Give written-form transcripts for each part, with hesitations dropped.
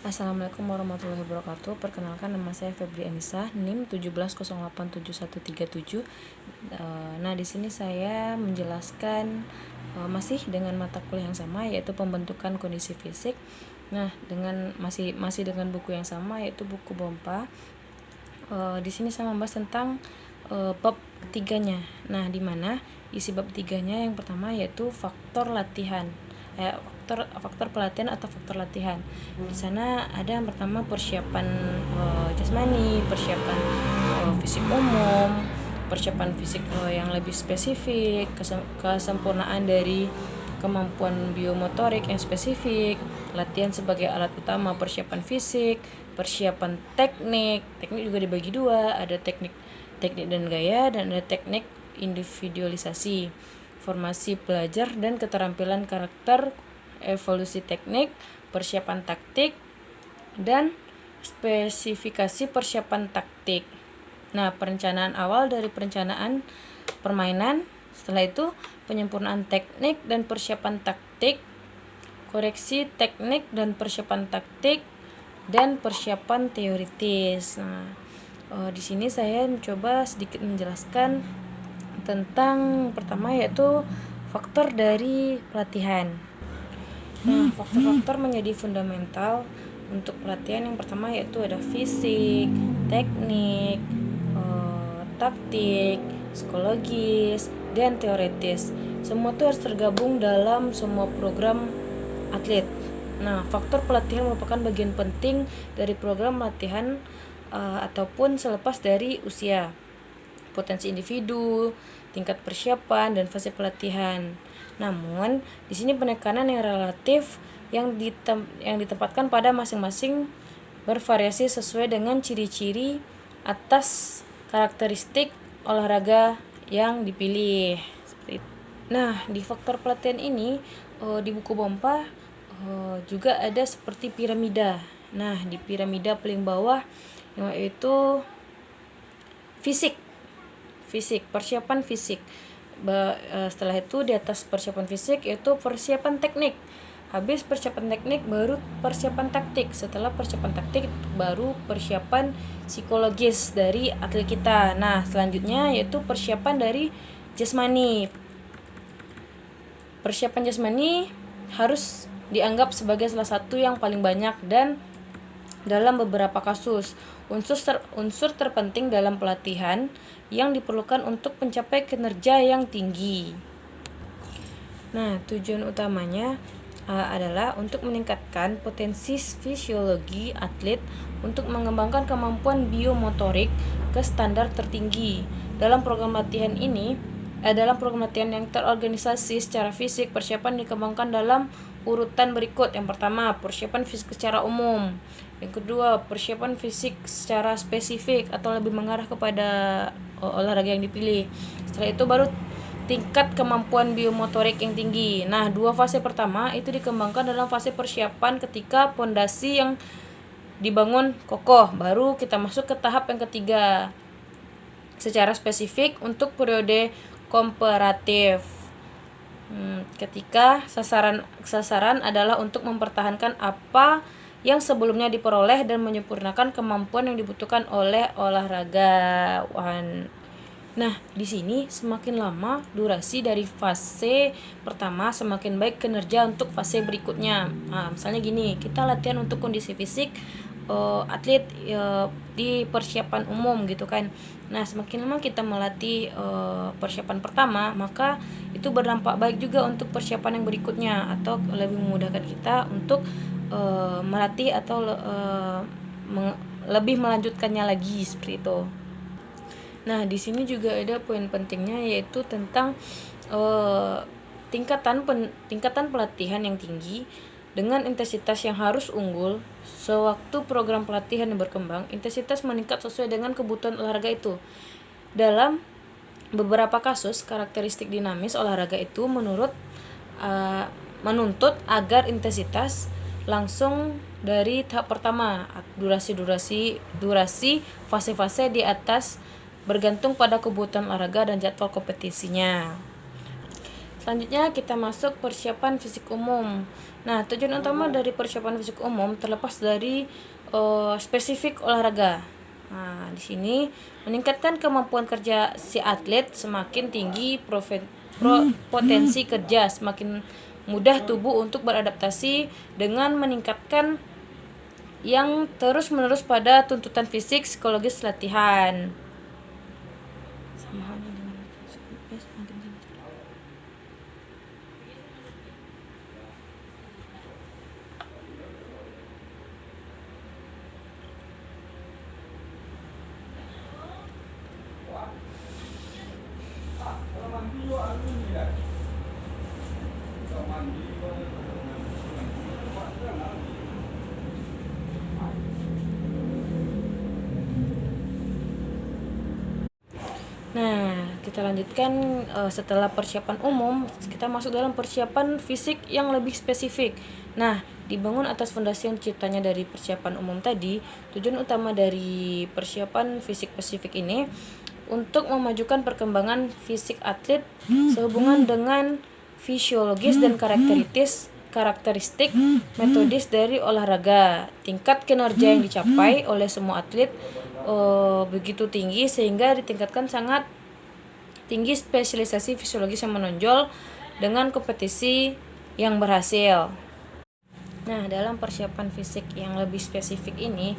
Assalamualaikum warahmatullahi wabarakatuh. Perkenalkan, nama saya Febri Anissa, NIM 17087137. Nah, di sini saya menjelaskan masih dengan mata kuliah yang sama, yaitu pembentukan kondisi fisik. Nah, dengan masih dengan buku yang sama, yaitu buku Bompa. Di sini saya membahas tentang bab ketiganya. Nah, di mana isi bab ketiganya yang pertama yaitu faktor latihan. Faktor pelatihan atau faktor latihan. Di sana ada yang pertama persiapan jasmani, persiapan fisik umum, persiapan fisik yang lebih spesifik, kesempurnaan dari kemampuan biomotorik yang spesifik, latihan sebagai alat utama persiapan fisik, persiapan teknik juga dibagi dua, ada teknik dan gaya, dan ada teknik individualisasi, formasi pelajar dan keterampilan karakter, evolusi teknik, persiapan taktik, dan spesifikasi persiapan taktik. Nah, perencanaan awal dari perencanaan permainan, setelah itu penyempurnaan teknik dan persiapan taktik, koreksi teknik dan persiapan taktik, dan persiapan teoritis. Nah, di sini saya mencoba sedikit menjelaskan tentang pertama yaitu faktor dari pelatihan. Nah, faktor-faktor menjadi fundamental untuk pelatihan yang pertama yaitu ada fisik, teknik, taktik, psikologis, dan teoritis. Semua itu harus tergabung dalam semua program atlet. Nah, faktor pelatihan merupakan bagian penting dari program latihan ataupun selepas dari usia, potensi individu, tingkat persiapan, dan fase pelatihan. Namun, di sini penekanan yang relatif yang ditempatkan pada masing-masing bervariasi sesuai dengan ciri-ciri atas karakteristik olahraga yang dipilih. Nah, di faktor pelatihan ini di buku Bompa juga ada seperti piramida. Nah, di piramida paling bawah yaitu fisik, persiapan fisik. Setelah itu di atas persiapan fisik yaitu persiapan teknik. Habis persiapan teknik baru persiapan taktik. Setelah persiapan taktik baru persiapan psikologis dari atlet kita. Nah, selanjutnya yaitu persiapan dari jasmani. Persiapan jasmani harus dianggap sebagai salah satu yang paling banyak dan dalam beberapa kasus unsur terpenting dalam pelatihan yang diperlukan untuk mencapai kinerja yang tinggi. Nah, tujuan utamanya adalah untuk meningkatkan potensi fisiologi atlet untuk mengembangkan kemampuan biomotorik ke standar tertinggi. Dalam program latihan yang terorganisasi secara fisik, persiapan dikembangkan dalam urutan berikut. Yang pertama, persiapan fisik secara umum. Yang kedua, persiapan fisik secara spesifik atau lebih mengarah kepada olahraga yang dipilih. Setelah itu baru tingkat kemampuan biomotorik yang tinggi. Nah, dua fase pertama itu dikembangkan dalam fase persiapan ketika pondasi yang dibangun kokoh. Baru kita masuk ke tahap yang ketiga secara spesifik untuk periode komparatif. Ketika sasaran adalah untuk mempertahankan apa yang sebelumnya diperoleh dan menyempurnakan kemampuan yang dibutuhkan oleh olahragawan. Nah, di sini semakin lama durasi dari fase pertama, semakin baik kinerja untuk fase berikutnya. Nah, misalnya gini, kita latihan untuk kondisi fisik atlet di persiapan umum gitu kan. Nah, semakin lama kita melatih persiapan pertama, maka itu berdampak baik juga untuk persiapan yang berikutnya atau lebih memudahkan kita untuk melatih atau lebih melanjutkannya lagi seperti itu. Nah, di sini juga ada poin pentingnya yaitu tentang tingkatan pelatihan yang tinggi dengan intensitas yang harus unggul. Sewaktu program pelatihan yang berkembang, intensitas meningkat sesuai dengan kebutuhan olahraga itu. Dalam beberapa kasus, karakteristik dinamis olahraga itu menuntut agar intensitas langsung dari tahap pertama, durasi fase-fase di atas bergantung pada kebutuhan olahraga dan jadwal kompetisinya. Selanjutnya kita masuk persiapan fisik umum. Nah, tujuan utama dari persiapan fisik umum terlepas dari spesifik olahraga. Nah, di sini meningkatkan kemampuan kerja si atlet, semakin tinggi potensi kerja, semakin mudah tubuh untuk beradaptasi dengan meningkatkan yang terus-menerus pada tuntutan fisik psikologis latihan. Sama halnya dengan semakin tinggi. Nah, kita lanjutkan setelah persiapan umum, kita masuk dalam persiapan fisik yang lebih spesifik. Nah, dibangun atas fondasi yang diciptanya dari persiapan umum tadi, tujuan utama dari persiapan fisik spesifik ini untuk memajukan perkembangan fisik atlet sehubungan dengan fisiologis dan karakteristik metodis dari olahraga. Tingkat kinerja yang dicapai oleh semua atlet begitu tinggi sehingga ditingkatkan sangat tinggi spesialisasi fisiologis yang menonjol dengan kompetisi yang berhasil. Nah, dalam persiapan fisik yang lebih spesifik ini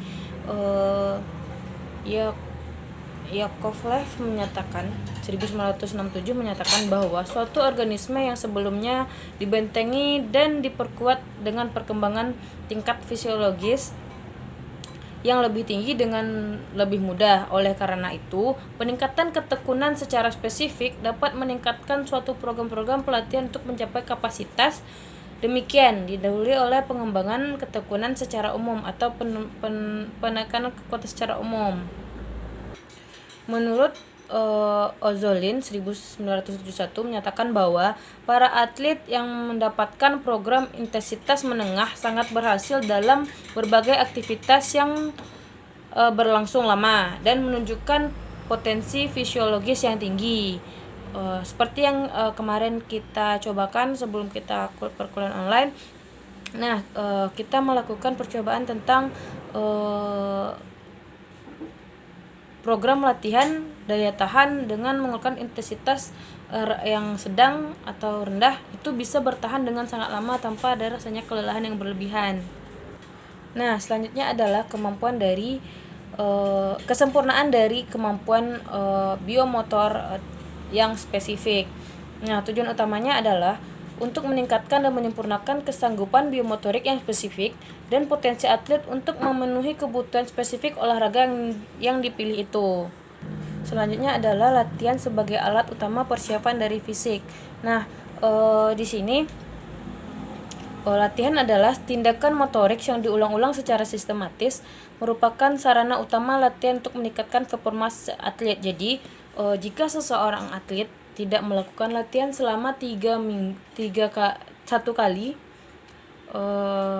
Yakovlev menyatakan 1967 menyatakan bahwa suatu organisme yang sebelumnya dibentengi dan diperkuat dengan perkembangan tingkat fisiologis yang lebih tinggi dengan lebih mudah. Oleh karena itu, peningkatan ketekunan secara spesifik dapat meningkatkan suatu program-program pelatihan untuk mencapai kapasitas demikian, didahului oleh pengembangan ketekunan secara umum atau penekanan kekuatan secara umum. Menurut Ozolin 1971 menyatakan bahwa para atlet yang mendapatkan program intensitas menengah sangat berhasil dalam berbagai aktivitas yang berlangsung lama dan menunjukkan potensi fisiologis yang tinggi. Seperti yang kemarin kita cobakan sebelum kita perkuliahan online. Nah, kita melakukan percobaan tentang program latihan daya tahan dengan menggunakan intensitas yang sedang atau rendah, itu bisa bertahan dengan sangat lama tanpa ada rasanya kelelahan yang berlebihan. Nah, selanjutnya adalah kemampuan dari kesempurnaan dari kemampuan biomotor yang spesifik. Nah, tujuan utamanya adalah untuk meningkatkan dan menyempurnakan kesanggupan biomotorik yang spesifik dan potensi atlet untuk memenuhi kebutuhan spesifik olahraga yang dipilih itu. Selanjutnya adalah latihan sebagai alat utama persiapan dari fisik. Nah, di sini latihan adalah tindakan motorik yang diulang-ulang secara sistematis, merupakan sarana utama latihan untuk meningkatkan performa atlet. Jadi, jika seseorang atlet tidak melakukan latihan selama 1 kali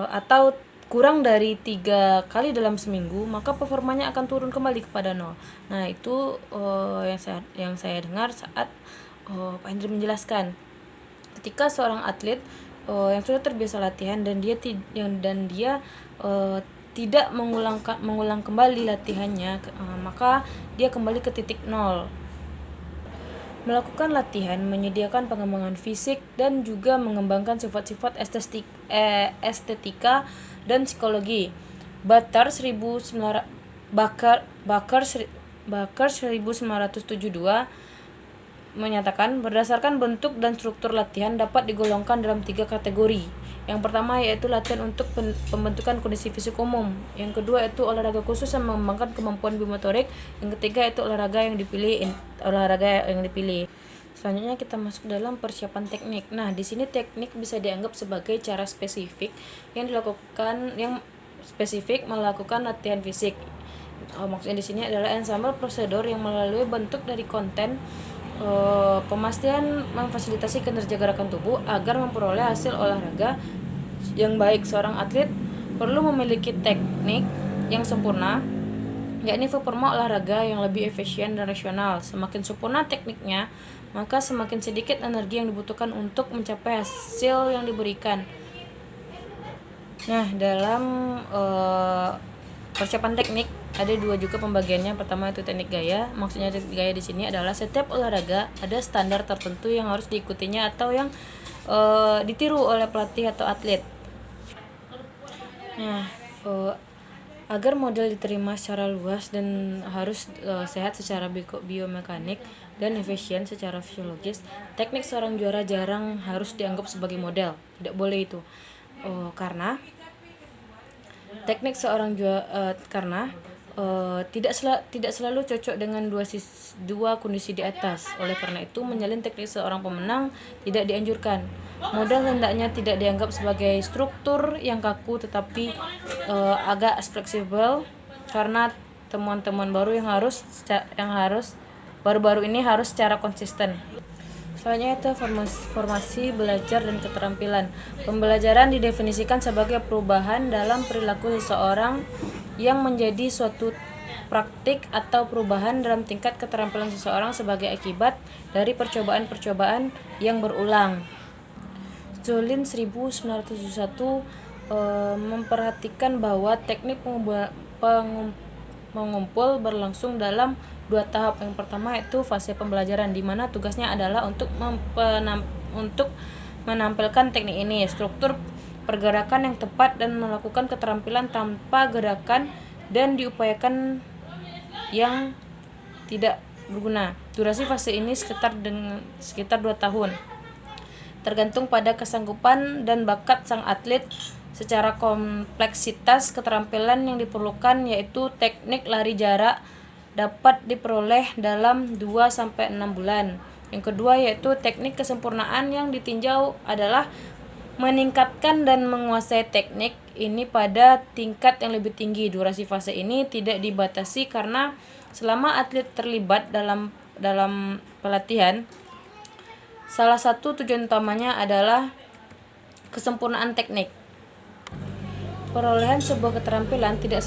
atau kurang dari 3 kali dalam seminggu, maka performanya akan turun kembali kepada 0. Nah, itu yang saya dengar saat Pak Hendri menjelaskan. Ketika seorang atlet yang sudah terbiasa latihan dan dia tidak mengulang kembali latihannya, maka dia kembali ke titik 0. Melakukan latihan menyediakan pengembangan fisik dan juga mengembangkan sifat-sifat estetika dan psikologi. Bakar 1972 menyatakan berdasarkan bentuk dan struktur latihan dapat digolongkan dalam 3 kategori. Yang pertama yaitu latihan untuk pembentukan kondisi fisik umum. Yang kedua yaitu olahraga khusus yang mengembangkan kemampuan biomotorik. Yang ketiga yaitu olahraga yang dipilih. Selanjutnya kita masuk dalam persiapan teknik. Nah, di sini teknik bisa dianggap sebagai cara spesifik yang melakukan latihan fisik. Maksudnya di sini adalah ensemble prosedur yang melalui bentuk dari konten pemastian memfasilitasi kinerja gerakan tubuh agar memperoleh hasil olahraga yang baik. Seorang atlet perlu memiliki teknik yang sempurna yakni performa olahraga yang lebih efisien dan rasional. Semakin sempurna tekniknya, maka semakin sedikit energi yang dibutuhkan untuk mencapai hasil yang diberikan. Nah, dalam persiapan teknik ada dua juga pembagiannya. Pertama itu teknik gaya. Maksudnya teknik gaya di sini adalah setiap olahraga ada standar tertentu yang harus diikutinya atau yang ditiru oleh pelatih atau atlet. Nah, agar model diterima secara luas dan harus sehat secara biomekanik dan efisien secara fisiologis, teknik seorang juara jarang harus dianggap sebagai model. Tidak boleh itu. Karena teknik seorang juara tidak selalu cocok dengan dua kondisi di atas. Oleh karena itu, menyalin teknik seorang pemenang tidak dianjurkan. Model hendaknya tidak dianggap sebagai struktur yang kaku, tetapi agak fleksibel, karena temuan-temuan baru yang baru-baru ini harus secara konsisten. Selanjutnya itu formasi belajar dan keterampilan. Pembelajaran didefinisikan sebagai perubahan dalam perilaku seseorang yang menjadi suatu praktik atau perubahan dalam tingkat keterampilan seseorang sebagai akibat dari percobaan-percobaan yang berulang. Jolin 1971 memperhatikan bahwa teknik mengumpul berlangsung dalam dua tahap. Yang pertama itu fase pembelajaran, di mana tugasnya adalah untuk menampilkan teknik ini, struktur pergerakan yang tepat dan melakukan keterampilan tanpa gerakan dan diupayakan yang tidak berguna. Durasi fase ini sekitar 2 tahun. Tergantung pada kesanggupan dan bakat sang atlet. Secara kompleksitas keterampilan yang diperlukan yaitu teknik lari jarak dapat diperoleh dalam 2-6 bulan. Yang kedua yaitu teknik kesempurnaan yang ditinjau adalah meningkatkan dan menguasai teknik ini pada tingkat yang lebih tinggi. Durasi fase ini tidak dibatasi karena selama atlet terlibat dalam pelatihan, salah satu tujuan utamanya adalah kesempurnaan teknik. Perolehan sebuah keterampilan tidak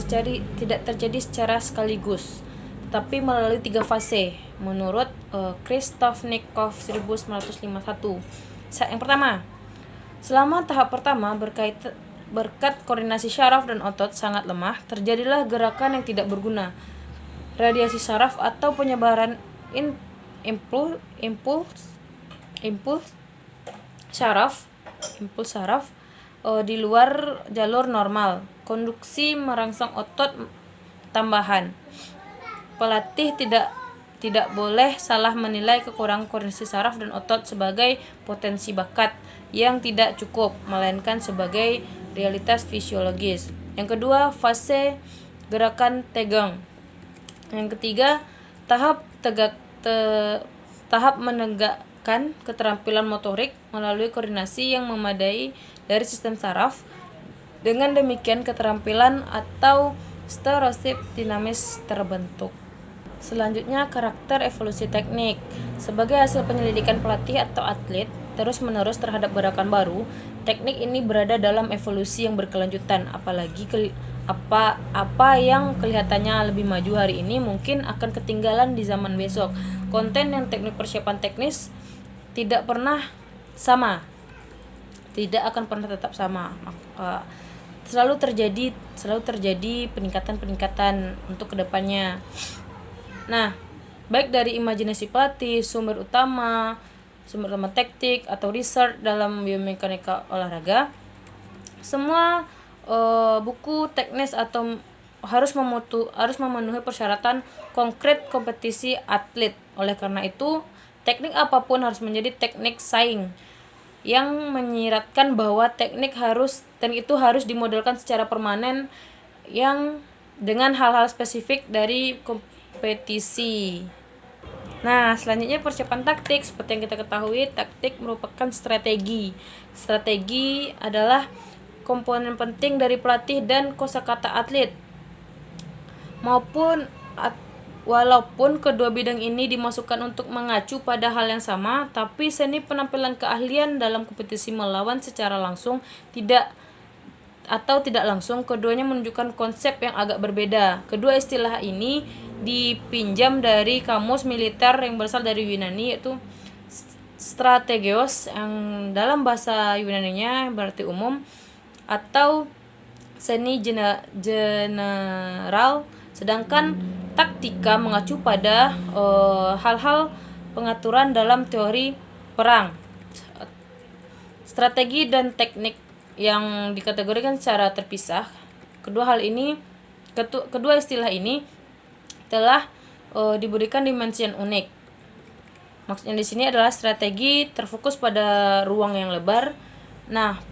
terjadi secara sekaligus, tetapi melalui 3 fase menurut Kristofnikov 1951. Yang pertama, selama tahap pertama berkat koordinasi syaraf dan otot sangat lemah, terjadilah gerakan yang tidak berguna. Radiasi syaraf atau penyebaran impuls syaraf di luar jalur normal. Konduksi merangsang otot tambahan. Pelatih tidak boleh salah menilai kekurangan koordinasi saraf dan otot sebagai potensi bakat yang tidak cukup, melainkan sebagai realitas fisiologis. Yang kedua, fase gerakan tegang. Yang ketiga, tahap menegakkan keterampilan motorik melalui koordinasi yang memadai dari sistem saraf. Dengan demikian, keterampilan atau stereotip dinamis terbentuk. Selanjutnya, karakter evolusi teknik. Sebagai hasil penyelidikan pelatih atau atlet terus-menerus terhadap gerakan baru, teknik ini berada dalam evolusi yang berkelanjutan. Apalagi apa yang kelihatannya lebih maju hari ini mungkin akan ketinggalan di zaman besok. Konten yang teknik persiapan teknis tidak akan pernah tetap sama. Selalu terjadi peningkatan untuk kedepannya. Nah, baik dari imajinasi pelatih, sumber utama taktik atau research dalam biomekanika olahraga, semua buku teknis atau harus memenuhi persyaratan konkret kompetisi atlet. Oleh karena itu, teknik apapun harus menjadi teknik saing yang menyiratkan bahwa teknik itu harus dimodelkan secara permanen yang dengan hal-hal spesifik dari kompetisi. Nah, selanjutnya persiapan taktik. Seperti yang kita ketahui, taktik merupakan strategi. Strategi adalah komponen penting dari pelatih dan kosakata atlet. Walaupun kedua bidang ini dimasukkan untuk mengacu pada hal yang sama, tapi seni penampilan keahlian dalam kompetisi melawan secara langsung tidak atau tidak langsung, keduanya menunjukkan konsep yang agak berbeda. Kedua istilah ini dipinjam dari kamus militer yang berasal dari Yunani, yaitu strategios, yang dalam bahasa Yunaninya berarti umum, atau seni general, sedangkan taktika mengacu pada hal-hal pengaturan dalam teori perang. Strategi dan teknik yang dikategorikan secara terpisah. Kedua istilah ini telah diberikan dimensi yang unik. Maksudnya di sini adalah strategi terfokus pada ruang yang lebar,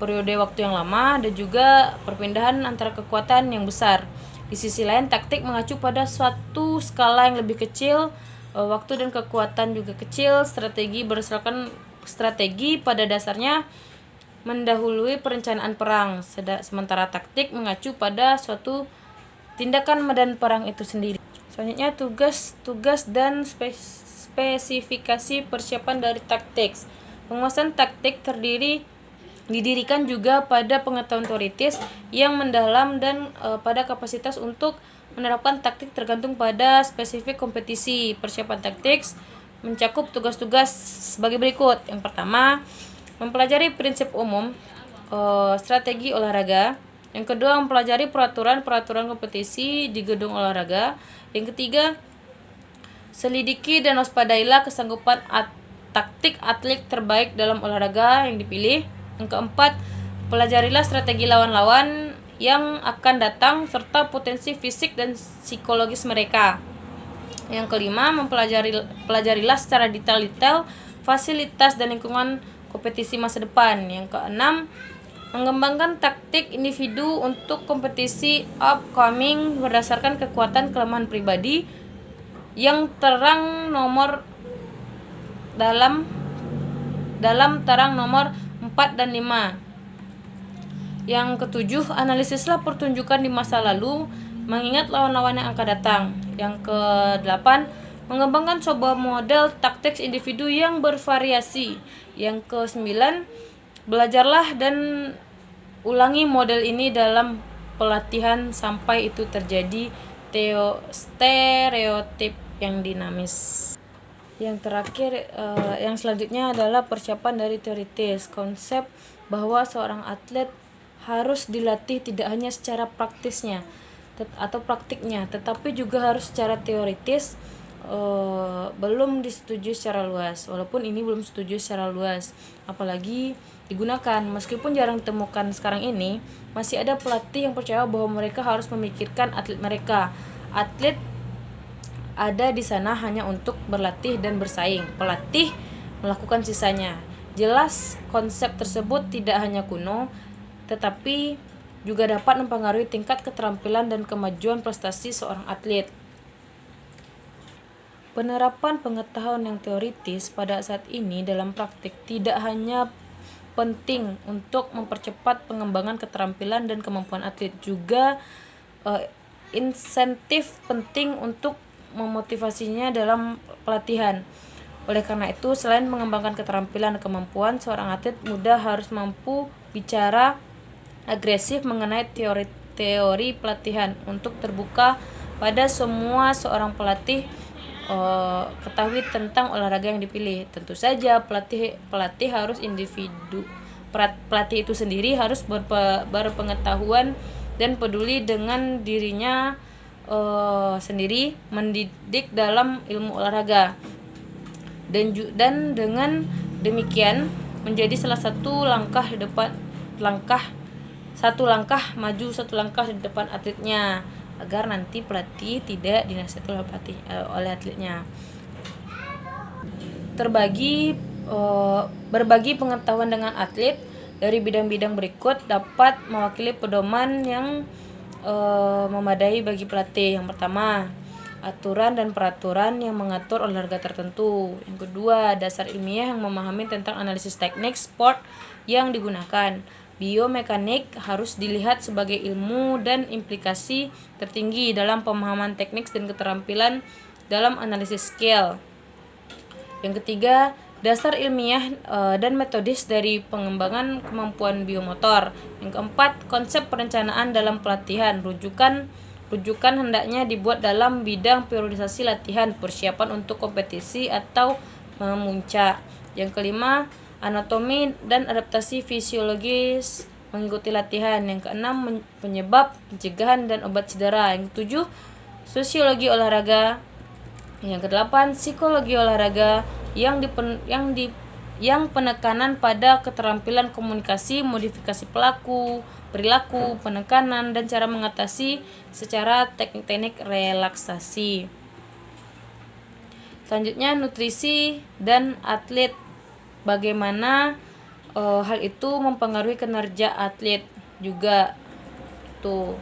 periode waktu yang lama, dan juga perpindahan antara kekuatan yang besar. Di sisi lain, taktik mengacu pada suatu skala yang lebih kecil, waktu dan kekuatan juga kecil. Strategi pada dasarnya mendahului perencanaan perang, sementara taktik mengacu pada suatu tindakan medan perang itu sendiri. Selanjutnya, tugas dan spesifikasi persiapan dari taktik. Penguasaan taktik didirikan juga pada pengetahuan teoritis yang mendalam dan pada kapasitas untuk menerapkan taktik tergantung pada spesifik kompetisi. Persiapan taktik mencakup tugas-tugas sebagai berikut. Yang pertama, mempelajari prinsip umum strategi olahraga. Yang kedua, mempelajari peraturan kompetisi di gedung olahraga. Yang ketiga, selidiki dan waspadailah kesanggupan taktik atlet terbaik dalam olahraga yang dipilih. Yang keempat, pelajarilah strategi lawan-lawan yang akan datang serta potensi fisik dan psikologis mereka. Yang kelima, pelajarilah secara detail fasilitas dan lingkungan kompetisi masa depan. Yang keenam, mengembangkan taktik individu untuk kompetisi upcoming berdasarkan kekuatan kelemahan pribadi yang terang dalam terang nomor 4 dan 5. Yang ketujuh, analisislah pertunjukan di masa lalu mengingat lawan-lawan yang akan datang. Yang kedelapan, mengembangkan sebuah model taktik individu yang bervariasi. Yang kesembilan, belajarlah dan ulangi model ini dalam pelatihan sampai itu terjadi stereotip yang dinamis. Yang terakhir, yang selanjutnya adalah persiapan dari teoritis. Konsep bahwa seorang atlet harus dilatih tidak hanya secara praktiknya, tetapi juga harus secara teoritis. Belum disetujui secara luas. Walaupun ini belum setuju secara luas, apalagi digunakan. Meskipun jarang ditemukan sekarang ini, masih ada pelatih yang percaya bahwa mereka harus memikirkan atlet mereka. Atlet ada di sana hanya untuk berlatih dan bersaing. Pelatih melakukan sisanya. Jelas, konsep tersebut tidak hanya kuno, tetapi juga dapat mempengaruhi tingkat keterampilan dan kemajuan prestasi seorang atlet. Penerapan pengetahuan yang teoritis pada saat ini dalam praktik tidak hanya penting untuk mempercepat pengembangan keterampilan dan kemampuan atlet, juga insentif penting untuk memotivasinya dalam pelatihan. Oleh karena itu, selain mengembangkan keterampilan dan kemampuan, seorang atlet muda harus mampu bicara agresif mengenai teori pelatihan untuk terbuka pada semua seorang pelatih ketahui tentang olahraga yang dipilih. Tentu saja pelatih harus individu. Pelatih itu sendiri harus berpengetahuan dan peduli dengan dirinya sendiri, mendidik dalam ilmu olahraga, dan dengan demikian menjadi salah satu langkah maju, satu langkah di depan atletnya, agar nanti pelatih tidak dinasihati oleh atletnya. Berbagi pengetahuan dengan atlet dari bidang-bidang berikut dapat mewakili pedoman yang memadai bagi pelatih. Yang pertama, aturan dan peraturan yang mengatur olahraga tertentu. Yang kedua, dasar ilmiah yang memahami tentang analisis teknik sport yang digunakan. Biomekanik harus dilihat sebagai ilmu dan implikasi tertinggi dalam pemahaman teknik dan keterampilan dalam analisis skill. Yang ketiga, dasar ilmiah dan metodis dari pengembangan kemampuan biomotor. Yang keempat, konsep perencanaan dalam pelatihan. Rujukan hendaknya dibuat dalam bidang periodisasi latihan, persiapan untuk kompetisi atau memuncak. Yang kelima, anatomi dan adaptasi fisiologis mengikuti latihan. Yang keenam, penyebab, pencegahan dan obat cedera. Yang ketujuh, sosiologi olahraga. Yang kedelapan, psikologi olahraga yang penekanan pada keterampilan komunikasi, modifikasi perilaku, penekanan dan cara mengatasi secara teknik-teknik relaksasi. Selanjutnya, nutrisi dan atlet. Bagaimana hal itu mempengaruhi kinerja atlet juga tuh.